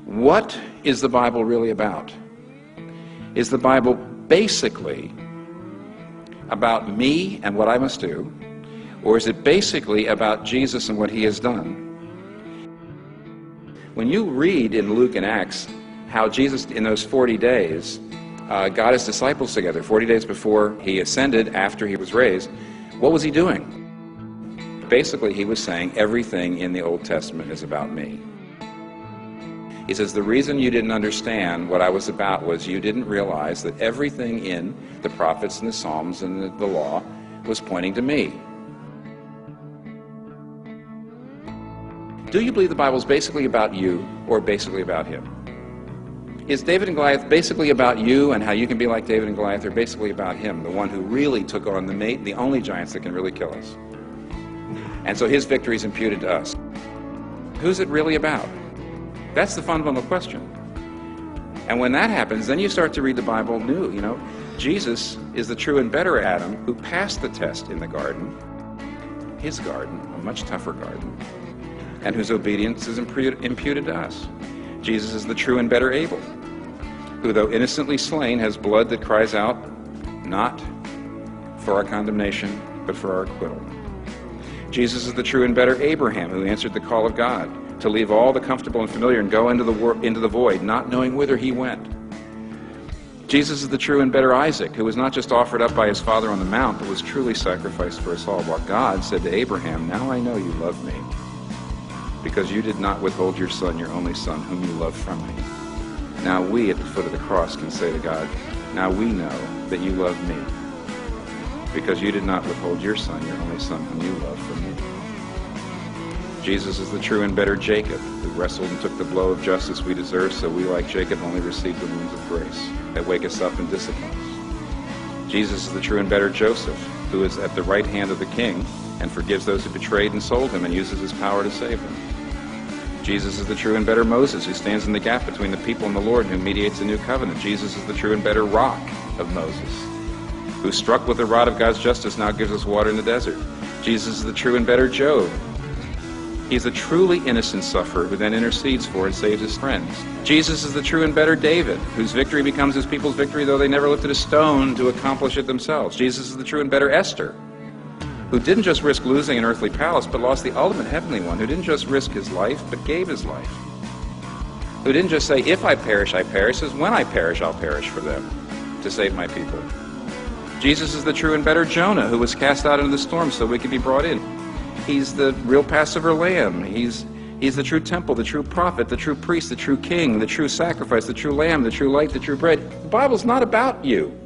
What is the Bible really about? Is the Bible basically about me and what I must do, or is it basically about Jesus and what he has done? When you read in Luke and Acts how Jesus, in those 40 days, got his disciples together, 40 days before he ascended, after he was raised, what was he doing? Basically, he was saying everything in the Old Testament is about me. He says, the reason you didn't understand what I was about was you didn't realize that everything in the prophets and the Psalms and the law was pointing to me. Do you believe the Bible is basically about you or basically about him? Is David and Goliath basically about you and how you can be like David and Goliath, or basically about him, the one who really took on the only giants that can really kill us? And so his victory is imputed to us. Who's it really about? That's the fundamental question. And when that happens, then you start to read the Bible new. You know, Jesus is the true and better Adam who passed the test in the garden, his garden, a much tougher garden, and whose obedience is imputed to us. Jesus is the true and better Abel, who, though innocently slain, has blood that cries out, not for our condemnation, but for our acquittal. Jesus is the true and better Abraham, who answered the call of God to leave all the comfortable and familiar and go into the void, not knowing whither he went. Jesus is the true and better Isaac, who was not just offered up by his father on the mount, but was truly sacrificed for us all. While God said to Abraham, now I know you love me, because you did not withhold your son, your only son, whom you love from me. Now we, at the foot of the cross, can say to God, now we know that you love me, because you did not withhold your son, your only son, whom you love from me. Jesus is the true and better Jacob, who wrestled and took the blow of justice we deserve, so we, like Jacob, only receive the wounds of grace that wake us up and discipline us. Jesus is the true and better Joseph, who is at the right hand of the king and forgives those who betrayed and sold him and uses his power to save them. Jesus is the true and better Moses, who stands in the gap between the people and the Lord, and who mediates a new covenant. Jesus is the true and better rock of Moses, who struck with the rod of God's justice now gives us water in the desert. Jesus is the true and better Job. He's a truly innocent sufferer who then intercedes for and saves his friends. Jesus is the true and better David, whose victory becomes his people's victory, though they never lifted a stone to accomplish it themselves. Jesus is the true and better Esther, who didn't just risk losing an earthly palace, but lost the ultimate heavenly one, who didn't just risk his life, but gave his life. Who didn't just say, if I perish, I perish, says, when I perish, I'll perish for them, to save my people. Jesus is the true and better Jonah, who was cast out into the storm so we could be brought in. He's the real Passover lamb. He's the true temple, the true prophet, the true priest, the true king, the true sacrifice, the true lamb, the true light, the true bread. The Bible's not about you.